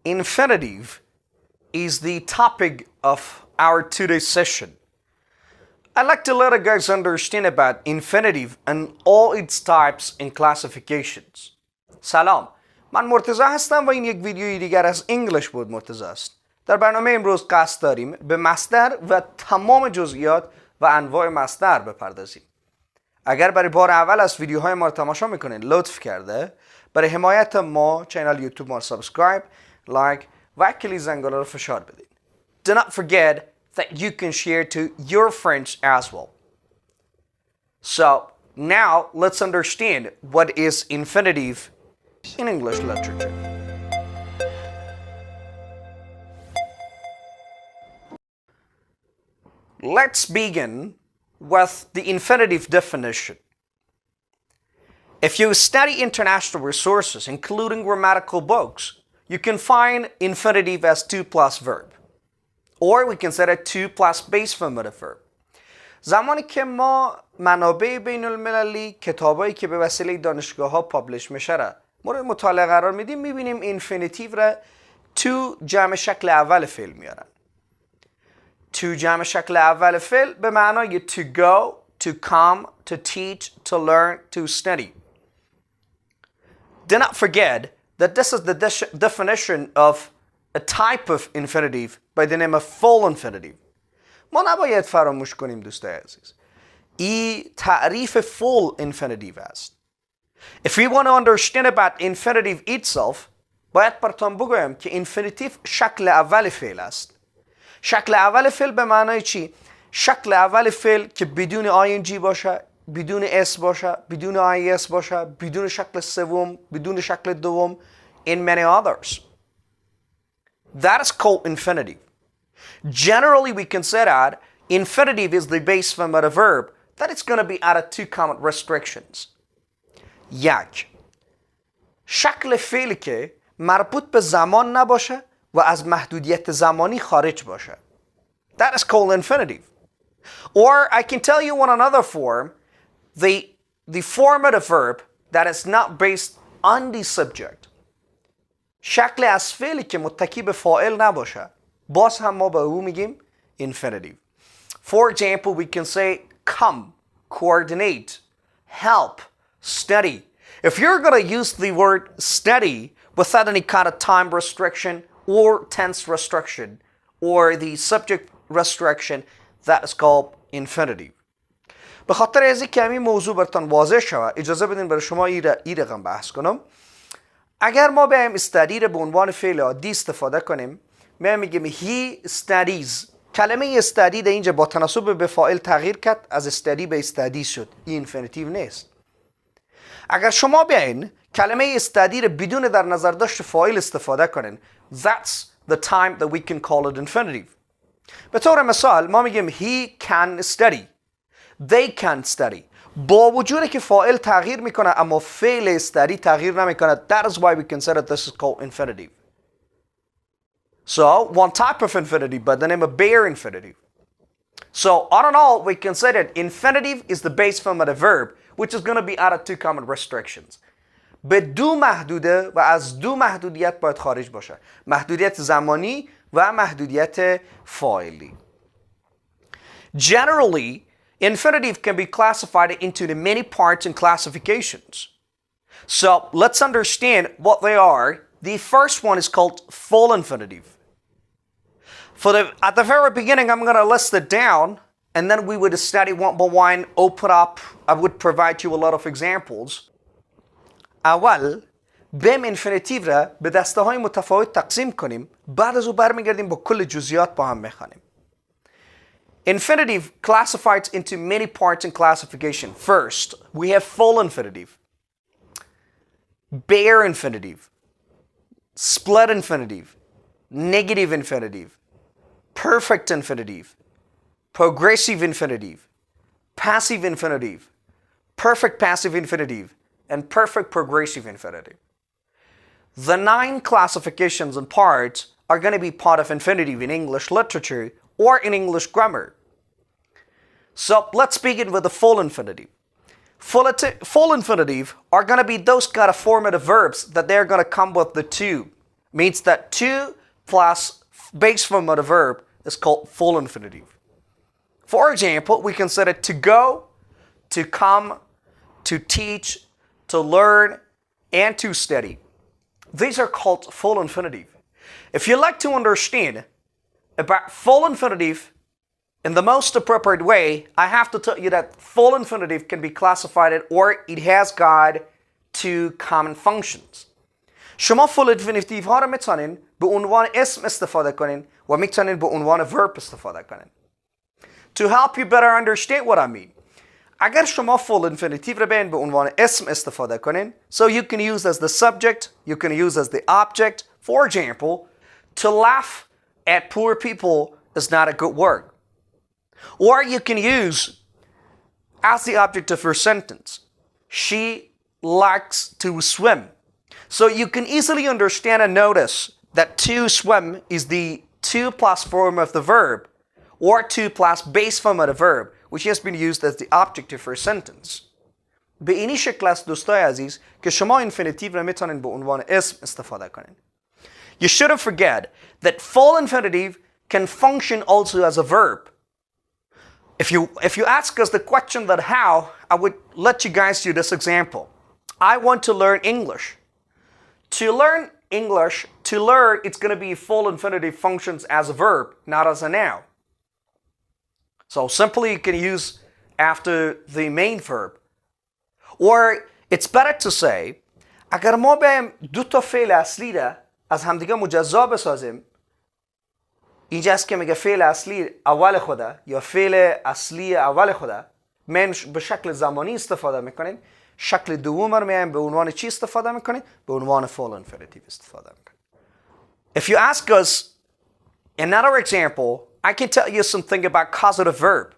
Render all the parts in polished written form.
Infinitive is the topic of our today's session. I'd like to let you guys understand about infinitive and all its types and classifications. سلام، من مرتضی هستم و این یک ویدیوی دیگر از انگلیش بود مرتضی است. در برنامه امروز قصد داریم به مصدر و تمام جزئیات و انواع مصدر بپردازیم. اگر برای بار اول از ویدیوهای ما رو تماشا میکنین لطف کرده برای حمایت ما چینل یوتیوب ما رو سابسکرایب، لایک و کلی زنگوله رو فشار بدین. Do not forget that you can share to your friends as well. So now let's understand what is infinitive in English literature. Let's begin with the infinitive definition. If you study international resources, including grammatical books, you can find infinitive as 2 plus verb. Or we can say that 2 plus base formative verb. زمانی که ما منابع بین المللی کتابایی که به وسیله دانشگاه ها پابلش میشه را مورد مطالعه قرار میدیم میبینیم اینفینیتیو را تو جمع شکل اول فعل میارن. تو جمع شکل اول فعل به معنای to go, to come, to teach, to learn, to study. Do not forget that this is the definition of a type of infinitive by the name of full infinitive. ما نباید فراموش کنیم دوستای عزیز. این تعریف full infinitive است. If we want to understand about infinitive itself, باید براتون بگویم که infinitive شکل اول فعل است. شکل اول فعل به معنای چی؟ شکل اول فعل که بدون ing باشه، بدون s باشه، بدون is باشه، بدون شکل سوم، بدون شکل دوم and many others. That is called infinitive. Generally, we can say that infinitive is the base form of a verb that it's going to be out of 2 common restrictions. یک، شکل فعلی که مربوط به زمان نباشه و از محدودیت زمانی خارج باشه. That is called infinitive. Or I can tell you on another form, the formative verb that is not based on the subject. شکل از فعلی که متکی به فاعل نباشه باز هم ما به او میگیم infinitive. For example, we can say come, coordinate, help, study. If you're going to use the word study without any kind of time restriction or tense restriction or the subject restriction, that is called infinitive. به خاطر از اینکه همین موضوع براتون واضح شود اجازه بدین برای شما این رقم بحث کنم. اگر ما بیایم استدی رو به عنوان فعل عادی استفاده کنیم میگیم he studies. کلمه استدی در اینجا با تناسب به فاعل تغییر کرد از استدی به استدی شد. این اینفینیتیو نیست. اگر شما بیاین کلمه استدی رو بدون در نظر داشت فاعل استفاده کنین that's the time that we can call it infinitive. به طور مثال ما میگیم he can study, they can study. با وجودی که فاعل تغییر میکنه اما فعل استدی تغییر نمیکنه. That is why we can say that this is called infinitive. So one type of infinitive by the name of bare infinitive. So all in all we can say that infinitive is the base form of the verb which is going to be out of 2 common restrictions. به دو محدوده و از دو محدودیت باید خارج باشه. محدودیت زمانی و محدودیت فاعلی. Generally, infinitive can be classified into the many parts and classifications. So let's understand what they are. The first one is called full infinitive. At the very beginning, I'm going to list it down, and then we would study one by one, open up. I would provide you a lot of examples. اول بیم اینفینیتیو را به دسته های متفاوت تقسیم کنیم بعد از او برمیگردیم با کل جزئیات با هم میخوانیم. Infinitive classified into many parts and classification. First, we have full infinitive, bare infinitive, split infinitive, negative infinitive, perfect infinitive, progressive infinitive, passive infinitive, perfect passive infinitive, and perfect progressive infinitive. The 9 classifications and parts are going to be part of infinitive in English literature or in English grammar. So let's begin with the full infinitive. Full infinitive are going to be those kind of formative verbs that they're going to come with the to. Means that to plus base form of the verb is called full infinitive. For example, we can say it to go, to come, to teach, to learn, and to study. These are called full infinitive. If you like to understand about full infinitive in the most appropriate way, I have to tell you that full infinitive can be classified or it has got two common functions. شما full infinitive ها رو میتونین به عنوان اسم استفاده کنین و میتونین به عنوان verb استفاده کنین. To help you better understand what I mean. اگر شما full infinitive رو بین به عنوان اسم استفاده کنین, so you can use as the subject, you can use as the object. For example, to laugh at poor people is not a good word. Or you can use as the object of your sentence. She likes to swim. So you can easily understand and notice that to swim is the to plus form of the verb or to plus base form of the verb which has been used as the object of your sentence. به اینی شکل است دوستای عزیز که شما infinitive را میتونین به عنوان اسم استفاده کنین. You shouldn't forget that full infinitive can function also as a verb. If you ask us the question that how, I would let you guys do this example. I want to learn English. To learn English, to learn, it's going to be full infinitive functions as a verb, not as a noun. So simply you can use after the main verb. Or it's better to say, اگر ما بیم دو تا فعل اصلی را از همدیگه مجزا بسازیم، اینجاست که میگه فعل اصلی اول خوده یا فعل اصلی اول خوده من به شکل زمانی استفاده میکنین، شکل دوم رو میایم به عنوان چی استفاده میکنین؟ به عنوان full infinitive استفاده میکنین. If you ask us another example, I can tell you something about causative verb.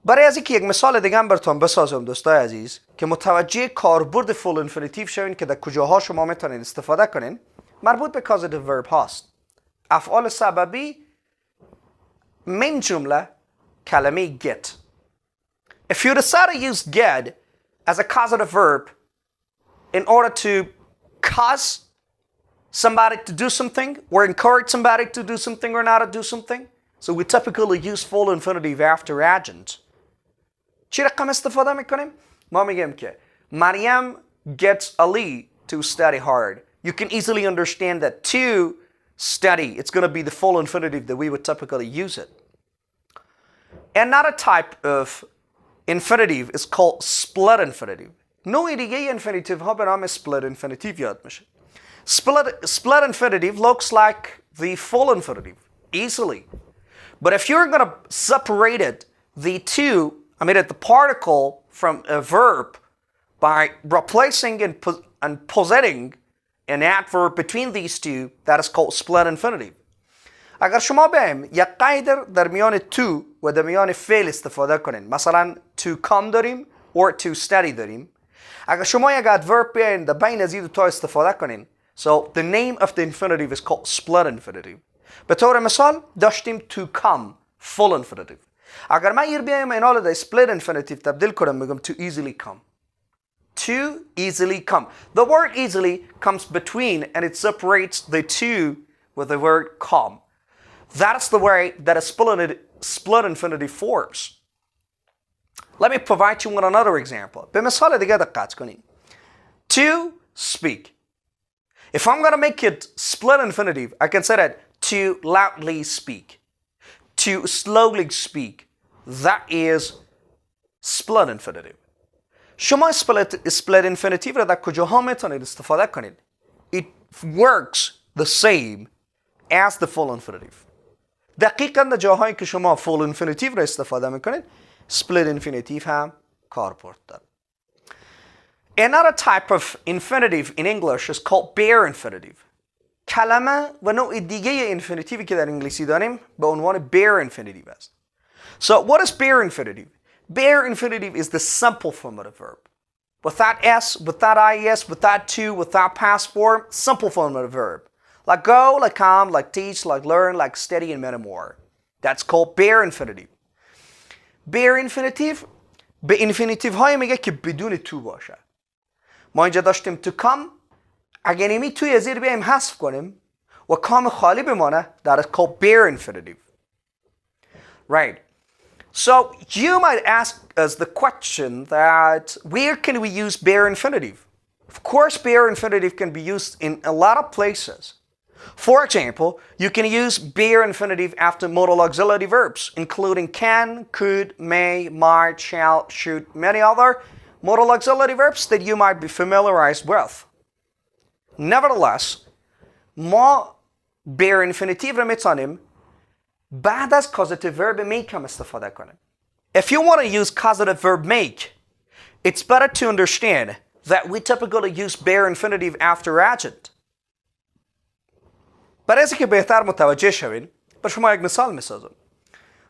برای از اینکه یک مثال دیگه هم براتون بسازم دوستای عزیز که متوجه کاربرد full infinitive شوین که در کجاها شما میتونین استفاده کنین، مربوط به causative verb هاست. افعال سببی من جمله کلمه get. If you decide to use get as a causative verb in order to cause somebody to do something or encourage somebody to do something or not to do something, so we typically use full infinitive after agent. چی رقم استفاده میکنیم؟ ما میگیم که مریم gets Ali to study hard. You can easily understand that to study, it's going to be the full infinitive that we would typically use it. Another type of infinitive is called split infinitive. نوع دیگه infinitive ها به نام split infinitive یاد میشه. Split infinitive looks like the full infinitive easily. But if you're going to separate it, the particle from a verb by replacing and positing an adverb between these two, that is called split infinitive. اگر شما بهم یک قید در میان to و در میان فعل استفاده کنین، مثلا to come داریم or to study داریم، اگر شما یک adverb بیاین در بین از این دو تا استفاده کنین، so the name of the infinitive is called split infinitive. به طور مثال داشتیم to come full infinitive. اگر من ایر بیایم اینا رو در split infinitive تبدیل کنم میگم to easily come. To easily come. The word easily comes between and it separates the to with the word come. That's the way that a split infinitive forms. Let me provide you with another example. به مثال دیگه دقت کنین. To speak. If I'm going to make it split infinitive, I can say that to loudly speak. To slowly speak. That is split infinitive. شما split infinitive را در کجاها میتونید استفاده کنید؟ It works the same as the full infinitive. دقیقاً در جاهایی که شما full infinitive را استفاده میکنید split infinitive هم کاربرد داره. Another type of infinitive in English is called bare infinitive. کلمه و نوع دیگه infinitive که در انگلیسی داریم به عنوان bare infinitive است. So what is bare infinitive? Bare infinitive is the simple form of the verb. Without s, without is, without to, without past form, simple form of the verb. Like go, like come, like teach, like learn, like study, and many more. That's called bare infinitive. Bare infinitive به اینفینیتیو های میگه که بدون تو باشه. ما اینجا داشتیم to come، اگه نمی توی زیر بیایم حذف کنیم و کام خالی بمانه، that is called bare infinitive. Right. So you might ask us the question that where can we use bare infinitive? Of course, bare infinitive can be used in a lot of places. For example, you can use bare infinitive after modal auxiliary verbs, including can, could, may, might, shall, should, many other modal auxiliary verbs that you might be familiarized with. Nevertheless, ما bare infinitive رو میتونیم بعد از causative verb make هم استفاده کنیم. If you want to use causative verb make, it's better to understand that we typically use bare infinitive after adjunct. برای اینکه بهتر متوجه شوین، به شما یک مثال میسازم.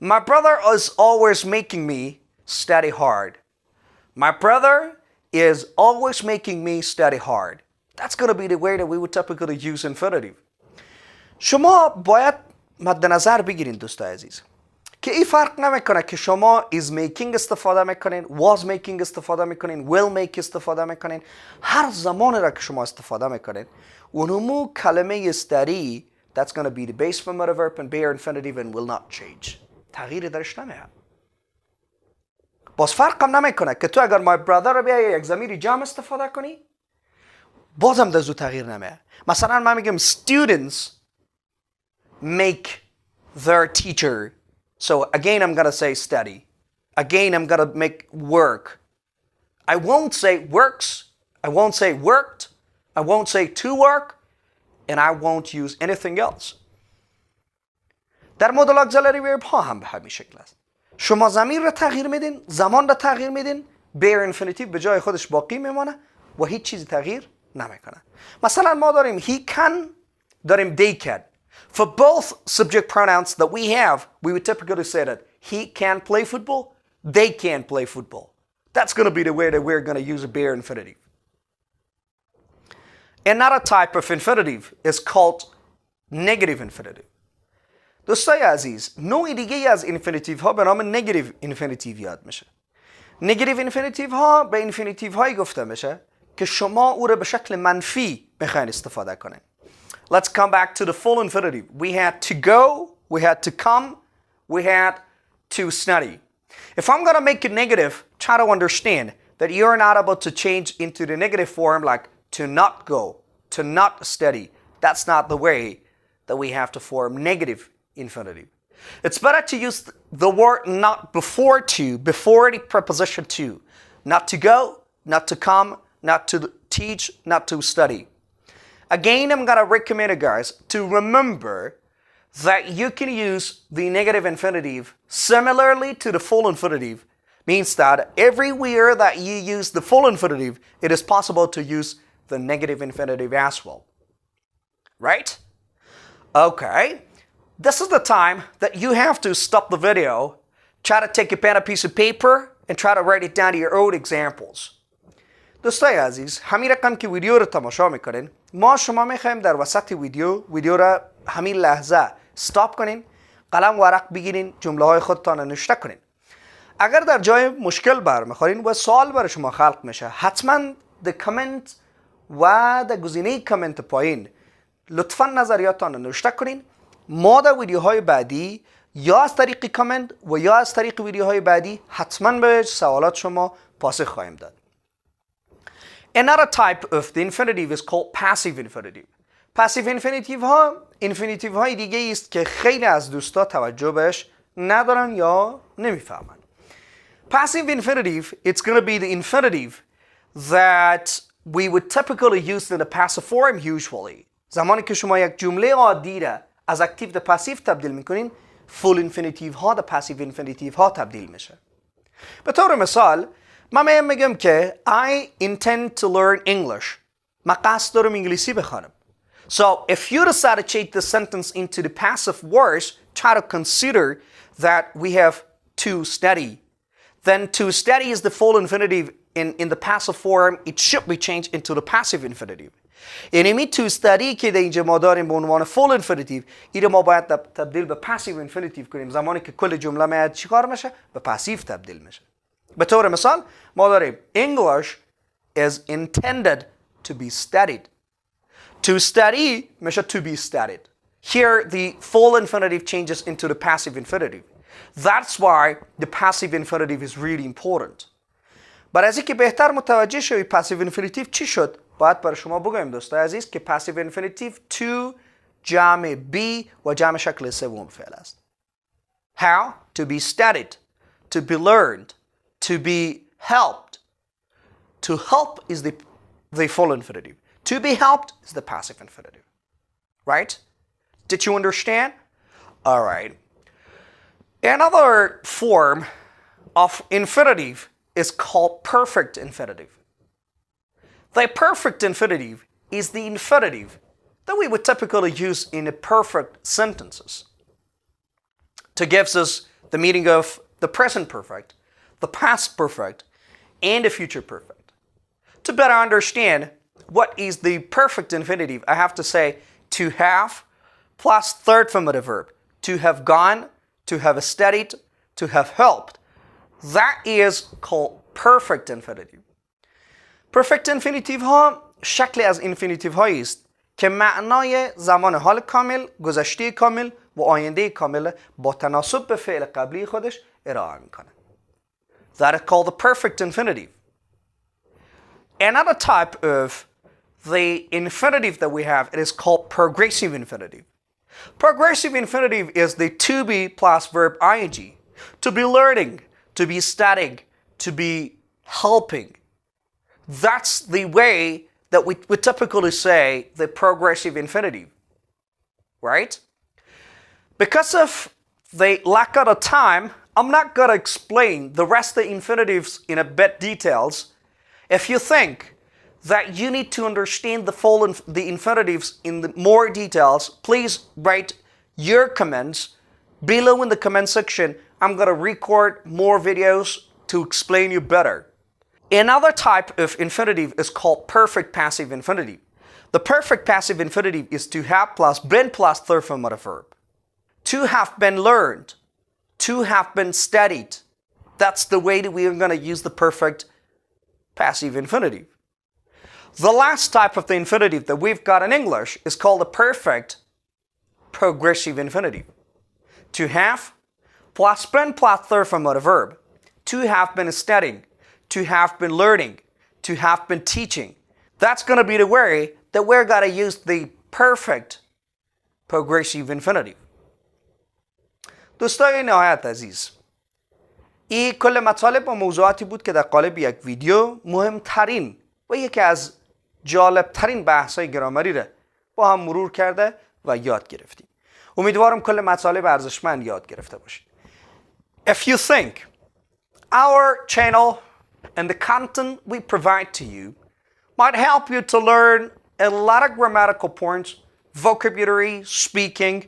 My brother is always making me study hard. My brother is always making me study hard. That's going to be the way that we would typically use infinitive. شما باید مد نظر بگیرین دوستای عزیز که این فرق نمیکنه که شما is making استفاده میکنین، was making استفاده میکنین، will make استفاده میکنین. هر زمانی را که شما استفاده میکنین اونمو کلمه study that's going to be the base form of the verb and bare infinitive and will not change. تغییری درش نمیاد. باز فرق هم نمیکنه که تو اگر my brother رو بیای یک ضمیر جمع استفاده کنی بازم در زو تغییر نمیاد. مثلا من میگم students make their teacher. So again I'm going to say study. Again I'm going to make work. I won't say works. I won't say worked. I won't say to work. And I won't use anything else. در مدل auxiliary verb ها هم به همین شکل است. شما ضمیر را تغییر میدین، زمان را تغییر میدین، bare infinitive به جای خودش باقی میمانه و هیچ چیزی تغییر نمیکنه. مثلا ما داریم he can، داریم they can. For both subject pronouns that we have, we would typically say that he can play football, they can play football. That's going to be the way that we're going to use a bare infinitive. Another type of infinitive is called negative infinitive. دوستای عزیز، نوع دیگه از infinitive ها به نام negative infinitive یاد میشه. negative infinitive ها به infinitive هایی گفته میشه که شما او را به شکل منفی میخواین استفاده کنین. Let's come back to the full infinitive. We had to go, we had to come, we had to study. If I'm going to make it negative, try to understand that you're not able to change into the negative form like to not go, to not study. That's not the way that we have to form negative infinitive. It's better to use the word not before to, before the preposition to. Not to go, not to come, not to teach, not to study. Again, I'm going to recommend you guys to remember that you can use the negative infinitive similarly to the full infinitive. Means that everywhere that you use the full infinitive, it is possible to use the negative infinitive as well. Right? Okay. This is the time that you have to stop the video, try to take a pen and piece of paper, and try to write it down to your own examples. دوستای عزیز، همین رقم که ویدیو رو تماشا میکنین، ما شما میخوایم در وسط ویدیو را همین لحظه استاپ کنین، قلم ورق بگیرین، جمله های خودتان نوشته کنین. اگر در جای مشکل برمیخورین و سوال برای شما خلق میشه، حتما در کامنت و در گزینه کامنت پایین لطفا نظریاتتان نوشته کنین. ما در ویدیوهای بعدی یا از طریق کامنت و یا از طریق ویدیوهای بعدی حتما به سوالات شما پاسخ خواهیم داد. Another type of the infinitive is called passive infinitive. Passive infinitive ها infinitive های دیگه است که خیلی از دوستا توجه بهش ندارن یا نمیفهمن. Passive infinitive, it's going to be the infinitive that we would typically use in the passive form usually. زمانی که شما یک جمله عادی را از اکتیو به پاسیو تبدیل میکنین، full infinitive ها به passive infinitive ها تبدیل میشه. به طور مثال من میگم که I intend to learn English. من قصد دارم انگلیسی بخوانم. So if you decide to change the sentence into the passive voice, try to consider that we have to study. Then to study is the full infinitive in the passive form. It should be changed into the passive infinitive. یعنی to study که در اینجا ما داریم به عنوان full infinitive، این ما باید تبدیل به passive infinitive کنیم. زمانی که کل جمله میاد چیکار میشه؟ به passive تبدیل میشه. به طور مثال ما داریم English is intended to be studied. To study میشه to be studied. Here the full infinitive changes into the passive infinitive. That's why the passive infinitive is really important. برای از اینکه بهتر متوجه شوی passive infinitive چی شد، باید برای شما بگویم دوستای عزیز که passive infinitive to جمع be و جمع شکل سوم فعل است. How? To be studied, to be learned, to be helped. To help is the full infinitive. To be helped is the passive infinitive. Right? Did you understand? All right. Another form of infinitive is called perfect infinitive. The perfect infinitive is the infinitive that we would typically use in a perfect sentences to give us the meaning of the present perfect, the past perfect, and the future perfect. To better understand what is the perfect infinitive, I have to say to have plus third form of the verb. To have gone, to have studied, to have helped. That is called perfect infinitive. Perfect infinitive ها شکلی از infinitive هایی است که معنای زمان حال کامل، گذشته کامل و آینده کامل با تناسب به فعل قبلی خودش ارائه میکنه. That is called the perfect infinitive. Another type of the infinitive that we have, it is called progressive infinitive. Progressive infinitive is the to be plus verb ing. To be learning, to be studying, to be helping. That's the way that we typically say the progressive infinitive. Right? Because of the lack of time, I'm not going to explain the rest of the infinitives in a bit details. If you think that you need to understand the infinitives in the more details, please write your comments below in the comment section. I'm going to record more videos to explain you better. Another type of infinitive is called perfect passive infinitive. The perfect passive infinitive is to have plus been plus third form of the verb. To have been learned. To have been studied. That's the way that we are going to use the perfect passive infinitive. The last type of the infinitive that we've got in English is called the perfect progressive infinitive. To have plus been plus third form of the verb. To have been studying. To have been learning. To have been teaching. That's going to be the way that we're going to use the perfect progressive infinitive. دوستای نهایت عزیز، این کل مطالب و موضوعاتی بود که در قالب یک ویدیو مهمترین و یکی از جالبترین بحث‌های گرامری را با هم مرور کرده و یاد گرفتیم. امیدوارم کل مطالب ارزشمند یاد گرفته باشید. If you think our channel and the content we provide to you might help you to learn a lot of grammatical points, vocabulary, speaking,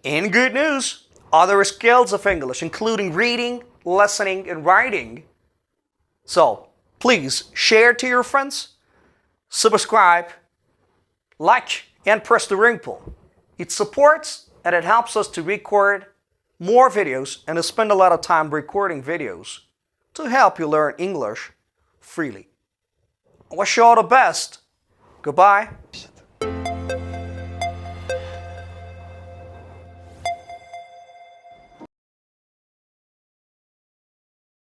and good news, other skills of English, including reading, listening, and writing. So, please share to your friends, subscribe, like, and press the ring bell. It supports and it helps us to record more videos and to spend a lot of time recording videos to help you learn English freely. I wish you all the best. Goodbye.